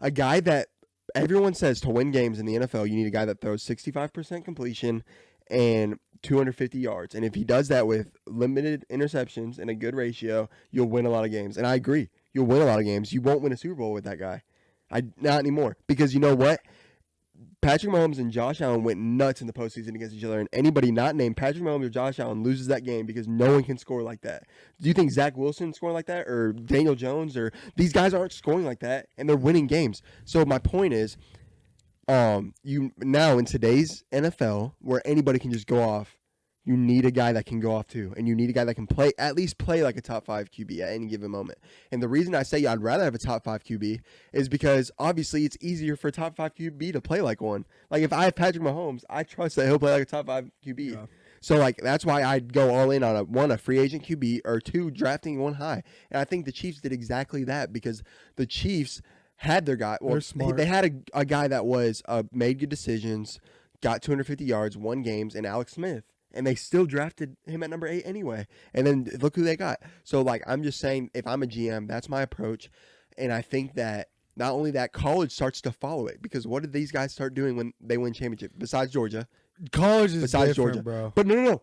a guy that everyone says to win games in the NFL, you need a guy that throws 65% completion and 250 yards. And if he does that with limited interceptions and a good ratio, you'll win a lot of games. And I agree. You'll win a lot of games. You won't win a Super Bowl with that guy. Not anymore. Because you know what? Patrick Mahomes and Josh Allen went nuts in the postseason against each other, and anybody not named Patrick Mahomes or Josh Allen loses that game because no one can score like that. Do you think Zach Wilson scoring like that, or Daniel Jones, or these guys aren't scoring like that, and they're winning games? So my point is, you now in today's NFL, where anybody can just go off, you need a guy that can go off too, and you need a guy that can at least play like a top 5 QB at any given moment. And the reason I say I'd rather have a top 5 QB is because obviously it's easier for a top 5 QB to play like one. Like if I have Patrick Mahomes, I trust that he'll play like a top 5 QB. Yeah. So like that's why I'd go all in on a free agent QB, or 2 drafting one high. And I think the Chiefs did exactly that because the Chiefs had their guy. Well, they had a guy that was made good decisions, got 250 yards, won games, and Alex Smith. And they still drafted him at number 8 anyway. And then look who they got. So, like, I'm just saying, if I'm a GM, that's my approach. And I think that not only that, college starts to follow it. Because what did these guys start doing when they win championship? Besides Georgia. College is different, Georgia, bro. But no.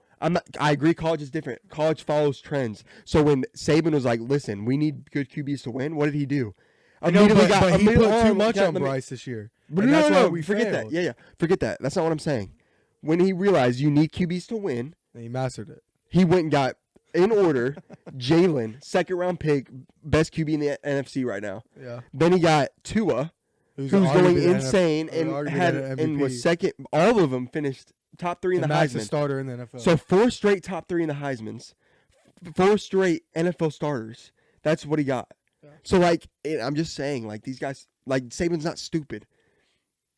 I agree college is different. College follows trends. So when Saban was like, listen, we need good QBs to win, what did he do? But he put too much on Bryce this year. But no, forget that. Yeah, forget that. That's not what I'm saying. When he realized you need QBs to win, and he mastered it. He went and got, in order, Jalen, second-round pick, best QB in the NFC right now. Yeah. Then he got Tua, who's going insane and was second. All of them finished top 3 in the Heisman. A starter in the NFL. So 4 straight top 3 in the Heismans, 4 straight NFL starters. That's what he got. Yeah. So like, I'm just saying, like these guys, like Saban's not stupid,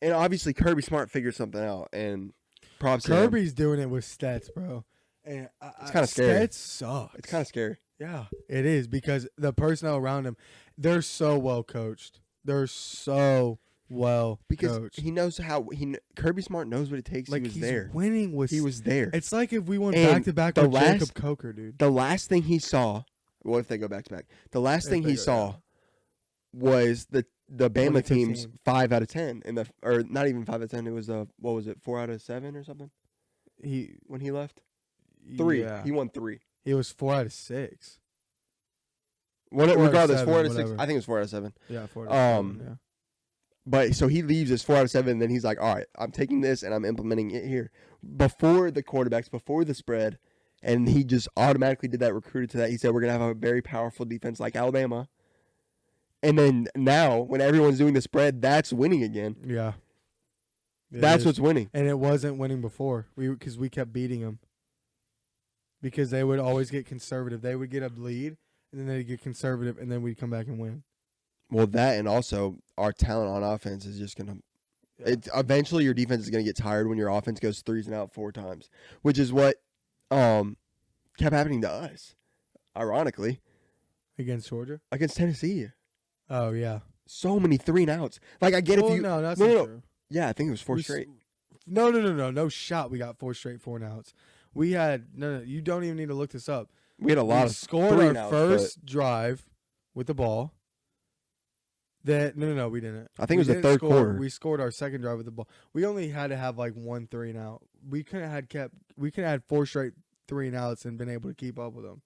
and obviously Kirby Smart figured something out and. Kirby's doing it with stats, bro. And it's kind of scary. Stats sucks. It's kind of scary. Yeah, it is because the personnel around him, they're so well coached. They're so well coached. He knows how. Kirby Smart knows what it takes. Like he was he's there. Winning with. He was there. It's like if we went back to back with Jacob Coker, dude. The last thing he saw. What if they go back to back? The last thing he saw was the Bama team's 5 out of 10 or not even 5 out of 10. It was 4 out of 7 or something. When he left 3. Yeah. He won 3. It was 4 out of 6. Regardless, 4 out of 6. I think it was 4 out of 7. Yeah, 4 out of 7. Yeah. But so he leaves as 4 out of 7, and then he's like, all right, I'm taking this and I'm implementing it here before the quarterbacks, before the spread, and he just automatically did that. Recruited to that. He said we're gonna have a very powerful defense like Alabama. And then now, when everyone's doing the spread, that's winning again. Yeah. That's what's winning. And it wasn't winning before because we kept beating them. Because they would always get conservative. They would get a lead, and then they'd get conservative, and then we'd come back and win. Well, that and also our talent on offense is just going to eventually your defense is going to get tired when your offense goes 3s and out 4 times, which is what kept happening to us, ironically. Against Georgia? Against Tennessee. Oh, yeah. So many 3 and outs. Like, I get if you... No, that's not true. Yeah, I think it was 4 straight. No. No shot. We got 4 straight 4 and outs. We had... No, you don't even need to look this up. We had a lot of scored our first drive with the ball. No, we didn't. I think it was the third quarter. We scored our second drive with the ball. We only had to have like 1 3 and out. We could have had 4 straight 3 and outs and been able to keep up with them.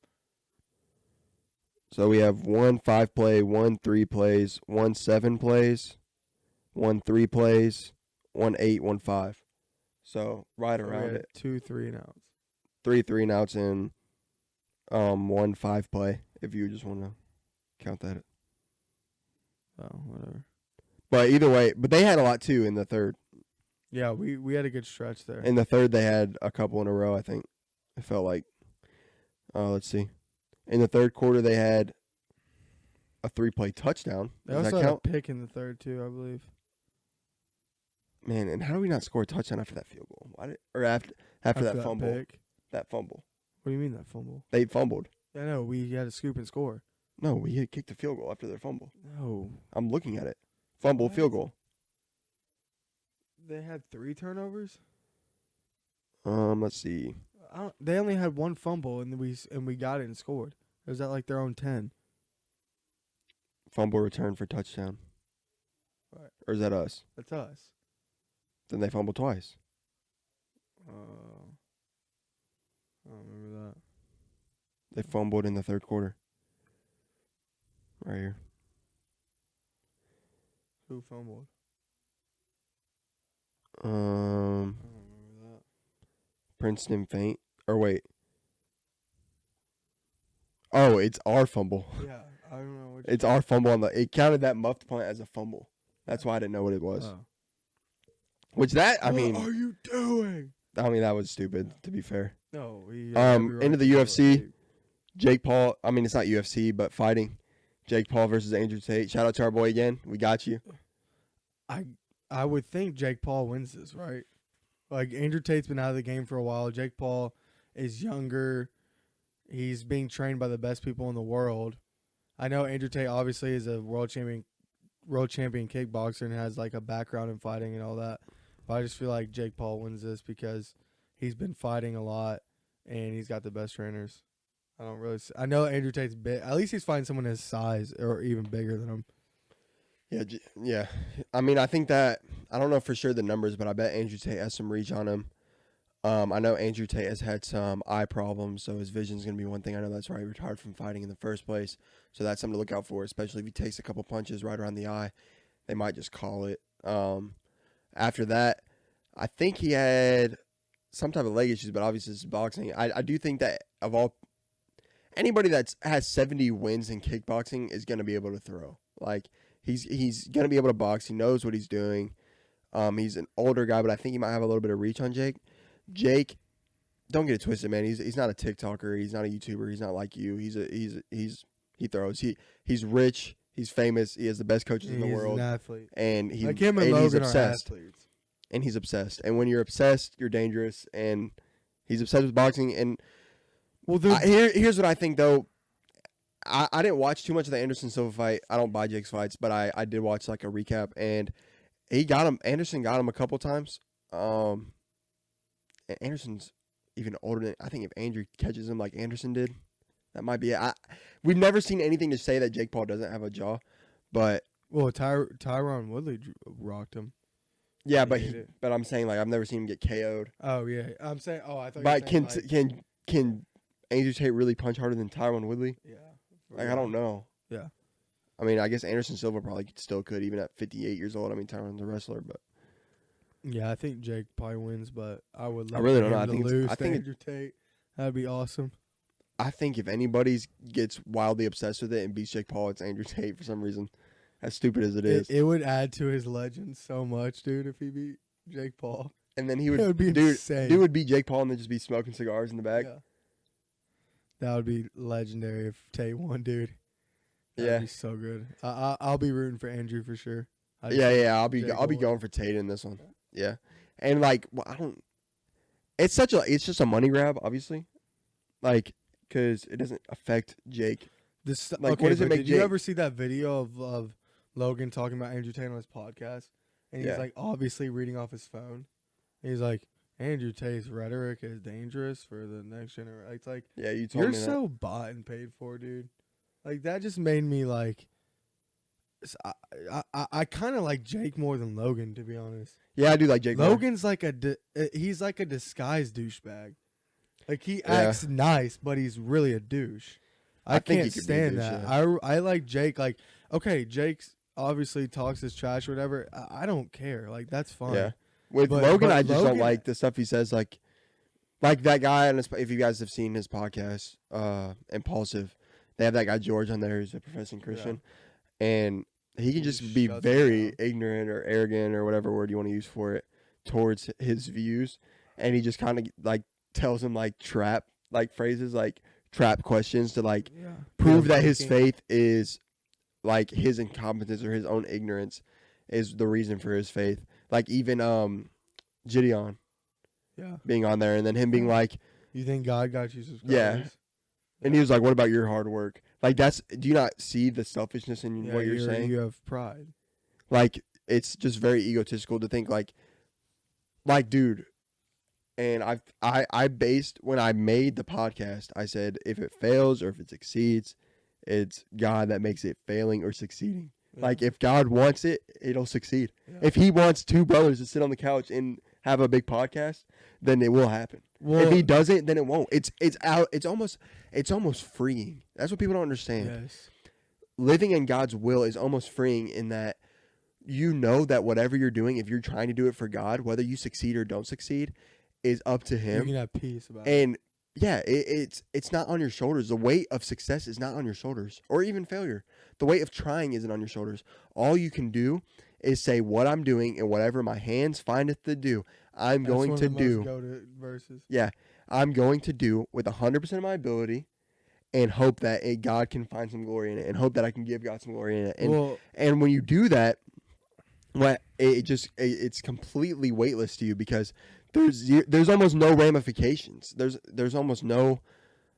So we have 1 5 play, 1 3 plays, 1 7 plays, 1 3 plays, 1 8, 1 5. So right around it. 2 3 and outs. 3 3 and outs and 1 5 play. If you just want to count that. Oh, whatever. But either way, but they had a lot too in the third. Yeah, we had a good stretch there. In the third, they had a couple in a row. I think it felt like. Let's see. In the third quarter, they had a 3-play touchdown. They also had a pick in the third, too, I believe. Man, and how do we not score a touchdown after that field goal? After that fumble? Pick? That fumble. What do you mean that fumble? They fumbled. Yeah, no, we had to scoop and score. No, we had kicked a field goal after their fumble. No. I'm looking at it. Fumble, field goal. They had 3 turnovers? Let's see. They only had 1 fumble, and we got it and scored. Or was that like their own 10? Fumble return for touchdown. Right. Or is that us? That's us. Then they fumbled twice. They fumbled in the third quarter. Right here. Who fumbled? I Um, don't remember that. Princeton feint. Or wait. Oh, it's our fumble. Yeah, I don't know. It's our fumble on the. It counted that muffed punt as a fumble. That's why I didn't know what it was. Oh. Which that I What mean, are you doing? I mean that was stupid. To be fair. No. Into the UFC. Jake Paul. I mean it's not UFC, but fighting. Jake Paul versus Andrew Tate. Shout out to our boy again. We got you. I would think Jake Paul wins this, right? Like Andrew Tate's been out of the game for a while. Jake Paul is younger. He's being trained by the best people in the world. I know Andrew Tate obviously is a world champion kickboxer and has like a background in fighting and all that. But I just feel like Jake Paul wins this because he's been fighting a lot and he's got the best trainers. I know Andrew Tate's big. At least he's fighting someone his size or even bigger than him. Yeah. I mean, I think that I don't know for sure the numbers, but I bet Andrew Tate has some reach on him. I know Andrew Tate has had some eye problems, so his vision's going to be one thing. I know that's why he retired from fighting in the first place. So that's something to look out for, especially if he takes a couple punches right around the eye. They might just call it. After that, I think he had some type of leg issues, but obviously it's boxing. I do think that of all anybody that has 70 wins in kickboxing is going to be able to throw. Like he's going to be able to box. He knows what he's doing. He's an older guy, but I think he might have a little bit of reach on Jake. Jake, don't get it twisted, man. He's not a TikToker. He's not a YouTuber. He's not like you. He throws. He's rich. He's famous. He has the best coaches in the world. He's an athlete. And like him and Logan he's obsessed. are athletes. And he's obsessed. And when you're obsessed, you're dangerous. And he's obsessed with boxing. And here's what I think though. I didn't watch too much of the Anderson Silva fight. I don't buy Jake's fights, but I did watch like a recap, and he got him. Anderson got him a couple times. Anderson's even older than I think. If Andrew catches him like Anderson did, that might be it. We've never seen anything to say that Jake Paul doesn't have a jaw, but Tyron Woodley rocked him. Yeah, but I'm saying like I've never seen him get KO'd. Oh yeah, I'm saying. Oh, I thought. But can Andrew Tate really punch harder than Tyron Woodley? Yeah. Like I don't know. Yeah. I mean, I guess Anderson Silva probably still could, even at 58 years old. I mean, Tyron's a wrestler, but yeah, I think Jake probably wins, but I would. I really don't know. I think Andrew Tate. That'd be awesome. I think if anybody gets wildly obsessed with it and beats Jake Paul, it's Andrew Tate for some reason. As stupid as it is, it would add to his legend so much, dude. If he beat Jake Paul, and then he would, it would be insane. Dude would beat Jake Paul and then just be smoking cigars in the back. Yeah. That would be legendary if Tate won, dude. That'd be so good. I'll be rooting for Andrew for sure. I'll be going for Tate in this one. Yeah, and like it's just a money grab, obviously, like because it doesn't affect Jake. What does it make? Did you ever see that video of Logan talking about Andrew Tate on his podcast, and he's like obviously reading off his phone. And he's like, Andrew Tate's rhetoric is dangerous for the next generation. It's like, you told me that. You're so bought and paid for, dude. Like that just made me like. I kind of like Jake more than Logan, to be honest. Yeah, I do like Jake. Logan's more. He's like a disguised douchebag. Like he acts nice, but he's really a douche. I can't stand that. Yeah. I like Jake. Like, okay, Jake's obviously talks his trash or whatever. I don't care. Like that's fine. Yeah. With Logan, I just don't like the stuff he says. Like that guy. And if you guys have seen his podcast, Impulsive, they have that guy George on there who's a professing Christian, and he can just be very ignorant or arrogant or whatever word you want to use for it towards his views, and he just kind of like tells him like trap phrases like. Trap questions to prove that his faith is like his incompetence or his own ignorance is the reason for his faith. Like even Gideon being on there and then him being like, you think God got you subscribers? Yeah. And he was like, what about your hard work? Like do you not see the selfishness in what you're saying? You have pride. Like it's just very egotistical to think like dude. And I based when I made the podcast, I said if it fails or if it succeeds, it's God that makes it failing or succeeding. Yeah. Like if God wants it, it'll succeed. Yeah. If He wants two brothers to sit on the couch in have a big podcast, then it will happen. Well, If he doesn't, then it won't. It's out. It's almost freeing. That's what people don't understand. yes. Living in God's will is almost freeing in that you know that whatever you're doing, if you're trying to do it for God, whether you succeed or don't succeed, is up to You Him. can have peace about it. And yeah, it's not on your shoulders. The weight of success is not on your shoulders, or even failure. The weight of trying isn't on your shoulders. All you can do is say what I'm doing and whatever my hands findeth to do, I'm That's going one to of the most do. go-to verses. Yeah, I'm going to do with 100% of my ability, and hope that God can find some glory in it, and hope that I can give God some glory in it. And when you do that, it's completely weightless to you because there's almost no ramifications. There's almost no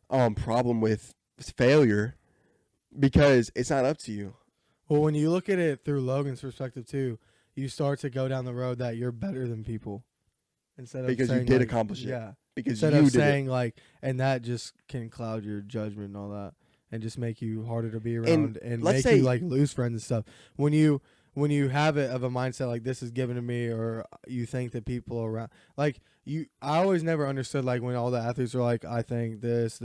problem with failure because it's not up to you. Well, when you look at it through Logan's perspective too, you start to go down the road that you're better than people instead of Because you saying, did like, accomplish it. Yeah. Because Instead you of did saying like, and that just can cloud your judgment and all that, and just make you harder to be around, and let's make say- you like lose friends and stuff. When you have it of a mindset like this is given to me, or you think that people around like you, I always never understood like when all the athletes are like, I think this.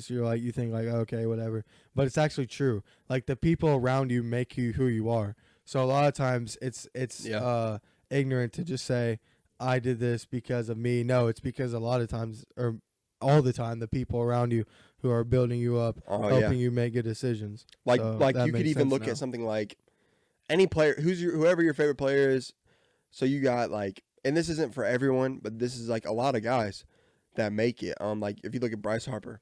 You're like, you think like, okay, whatever, but it's actually true. Like the people around you make you who you are. So a lot of times it's Yeah. ignorant to just say I did this because of me. No, it's because a lot of times or all the time the people around you who are building you up, Oh, helping you make good decisions. Like So like that you could makes even sense look now. at something like any player whoever your favorite player is. So you got like, and this isn't for everyone, but this is like a lot of guys that make it. Like if you look at Bryce Harper,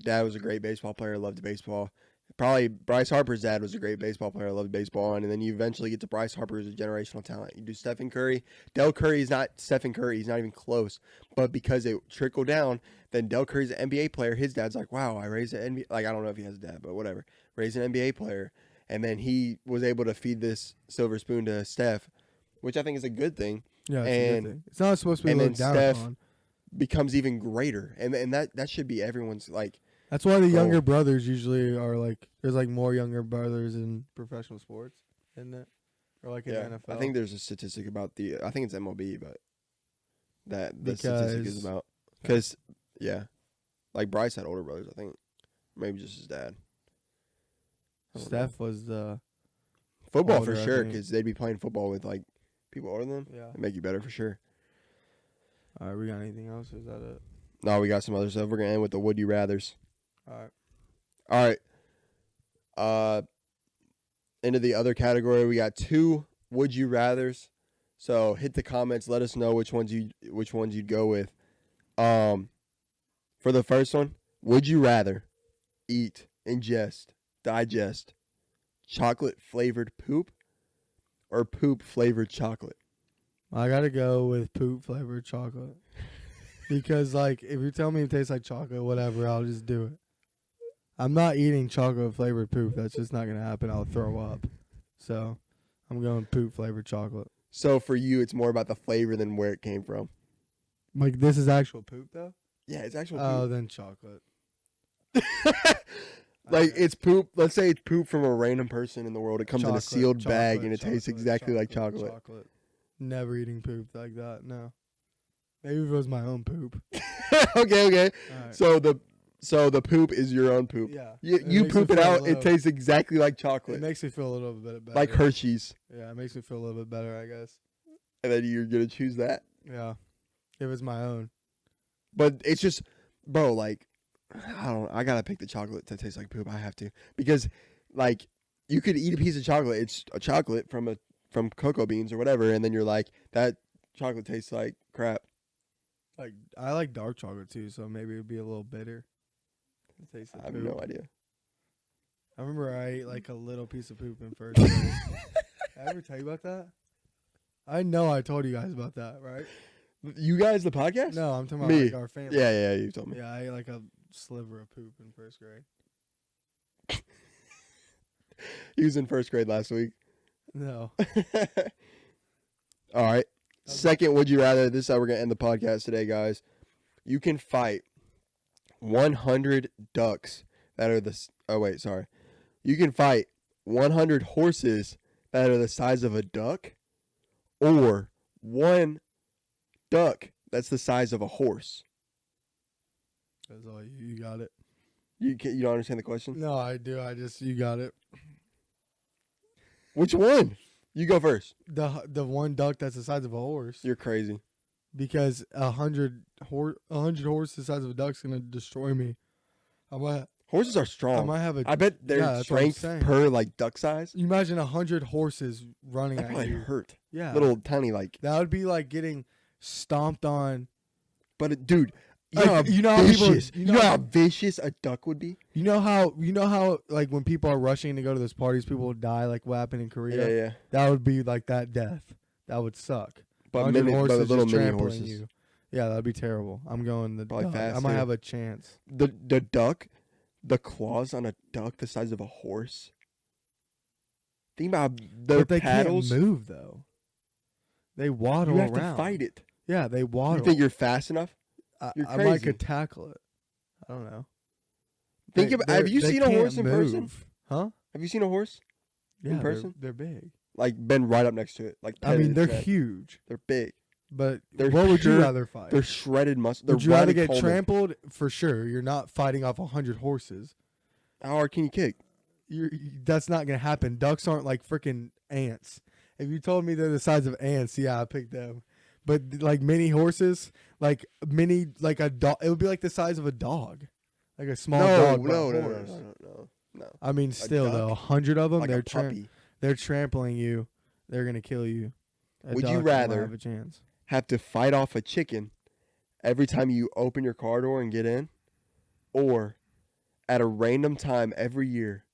dad was a great baseball player, loved baseball. Probably Bryce Harper's dad was a great baseball player, loved baseball, and then you eventually get to Bryce Harper as a generational talent. You do Stephen Curry. Del Curry is not Stephen Curry. He's not even close. But because it trickled down, then Del Curry's an NBA player. His dad's like, wow, I raised an NBA. Like, I don't know if he has a dad, but whatever. Raised an NBA player. And then he was able to feed this silver spoon to Steph, which I think is a good thing. Yeah, it's a and- good thing. It's not supposed to be and then looked down Steph- upon. Becomes even greater. And that should be everyone's, like, That's why the goal. younger brothers usually are like. There's like more younger brothers in professional sports, isn't it? Or like in yeah. NFL. I think there's a statistic about I think it's MLB, but that the statistic is Because- about. Because, yeah. Like, Bryce had older brothers, I think. Maybe just his dad. I don't know. Steph was the Football older, for I sure, think. because they'd be playing football with, like, people older than them. yeah. It'd make you better for sure. All right, we got anything else? Or is that it? No, we got some other stuff. We're going to end with the Would You Rathers. All right. All right. Into the other category, we got 2 Would You Rathers. So hit the comments. Let us know which ones you'd go with. For the first one, would you rather eat, ingest, digest chocolate flavored poop or poop flavored chocolate? I gotta go with poop flavored chocolate because, like, if you tell me it tastes like chocolate, whatever, I'll just do it. I'm not eating chocolate flavored poop. That's just not gonna happen. I'll throw up. So, I'm going poop flavored chocolate. So for you, it's more about the flavor than where it came from. Like, this is actual poop though. Yeah, it's actual Oh, poop. then chocolate. Like Okay. it's poop. Let's say it's poop from a random person in the world. It comes in a Chocolate, sealed bag and it chocolate, tastes exactly like chocolate. Never eating poop like that. No. Maybe if it was my own poop. Okay. All right. So the poop is your own poop. Yeah. You It you makes me poop it feel a out. It little- tastes exactly like chocolate, It makes me feel a little bit better. like Hershey's, Yeah, it makes me feel a little bit better, I guess. and then you're gonna choose that. Yeah. If it's my own. But it's just, bro. Like, I gotta pick the chocolate that tastes like poop. I have to because, like, you could eat a piece of chocolate. It's a chocolate from cocoa beans or whatever, and then you're like, that chocolate tastes like crap. Like, I like dark chocolate too, so maybe it would be a little bitter. It tastes I like have poop. no idea. I remember I ate like a little piece of poop in first grade. Did I ever tell you about that? I know I told you guys about that, right? You guys, the podcast? No, I'm talking about Me. like our family. Yeah, you told me. Yeah, I ate like a sliver of poop in first grade. He was in first grade last week. No. All right. Second, would you rather? This is how we're gonna end the podcast today, guys. You can fight 100 ducks that are the. Oh wait, sorry. You can fight 100 horses that are the size of a duck, or one duck that's the size of a horse. That's all you got it. You don't understand the question? No, I do. You got it. Which one? You go first. The one duck that's the size of a horse. You're crazy. Because 100 horses the size of a duck's gonna destroy me. Horses are I strong. might have a. I bet their that's what I'm strength saying. per like duck size. You imagine 100 horses running That at probably you. hurt. Yeah, Little tiny like. that would be like getting stomped on. But dude, you Like, know how you know how people- vicious. you You know know how- how vicious a duck would be. You know how like when people are rushing to go to those parties, people will die. Like what happened in Korea. Yeah. That would be like that death. That would suck. But 100 but horses little just mini trampling horses. you. Yeah, that'd be terrible. I'm going the Probably duck. fast, I might too. have a chance. The duck, the claws on a duck the size of a horse. Think about their But they paddles. can't move though. They waddle You have around. to fight it. Yeah, they waddle. You think you're fast enough? you're I might crazy. could tackle it. I don't know. Think about. Have you They seen a horse in can't person? move. Huh? Have you seen a horse? Yeah, person? They're big. Like been right up next to it. Like I mean, petted they're its neck. huge. They're big. But They're what would you sure- rather fight? They're shredded muscle. They're Would you rather Ronnie get Coleman. trampled? For sure. You're not fighting off 100 horses. How hard can you kick? That's not gonna happen. Ducks aren't like freaking ants. If you told me they're the size of ants, yeah, I pick them. But like mini horses, like a dog, it would be like the size of a dog, like a small dog. but a horse. No. I mean, still duck? though, 100 of them, Like a puppy. they're trampling you. They're gonna kill you. A Would you duck might rather- have a chance? Have to fight off a chicken every time you open your car door and get in, or at a random time every year,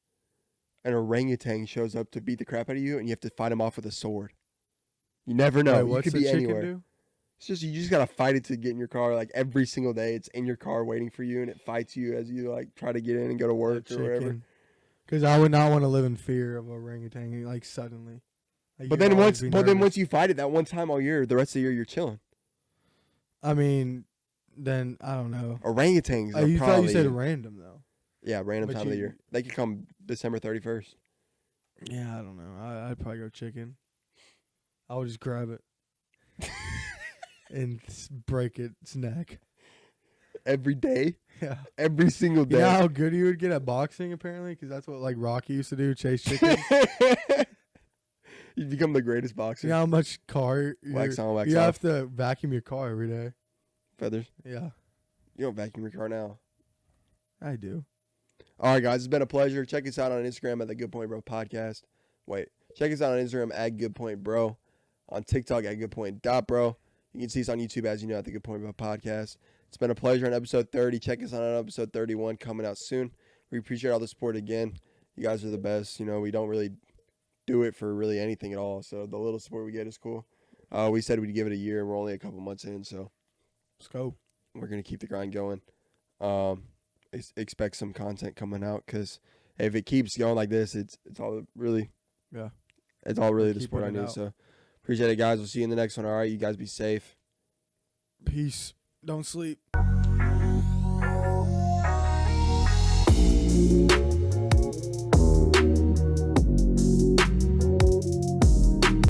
an orangutan shows up to beat the crap out of you, and you have to fight him off with a sword. You never know. Wait, You what's could the be chicken anywhere. do? It's just you just gotta fight it to get in your car. Like every single day, it's in your car waiting for you, and it fights you as you like try to get in and go to work or wherever. Because I would not want to live in fear of a orangutan like suddenly. Like, But you'd then always be nervous. once you fight it that one time all year, the rest of the year you're chilling. I mean, then I don't know. Orangutans are You thought probably you said random though. yeah, random but time of the you- year. They could come December 31st. Yeah, I don't know. I'd probably go chicken. I would just grab it and break its neck. Every day, Yeah. every single You know day. how good you would get at boxing apparently, because that's what like Rocky used to do, chase chickens. You become the greatest boxer. You know how much car Wax on, wax you off. have to vacuum your car every day. Feathers. Yeah, You don't vacuum your car now. I do. All right, guys, it's been a pleasure. Check us out on Instagram at the Good Point Bro Podcast. Wait, check us out on Instagram at Good Point Bro, on TikTok at goodpoint.bro. You can see us on YouTube, as you know, at the Good Point Bro Podcast. It's been a pleasure on episode 30. Check us out on episode 31 coming out soon. We appreciate all the support again. You guys are the best. You know, we don't really do it for really anything at all, so the little support we get is cool. We said we'd give it a year, and we're only a couple months in, so Let's go. we're going to keep the grind going. Expect some content coming out, because if it keeps going like this, it's all really Yeah. it's all really the Keep support I putting it need. out. So appreciate it, guys. We'll see you in the next one. All right, you guys be safe. Peace. Don't sleep.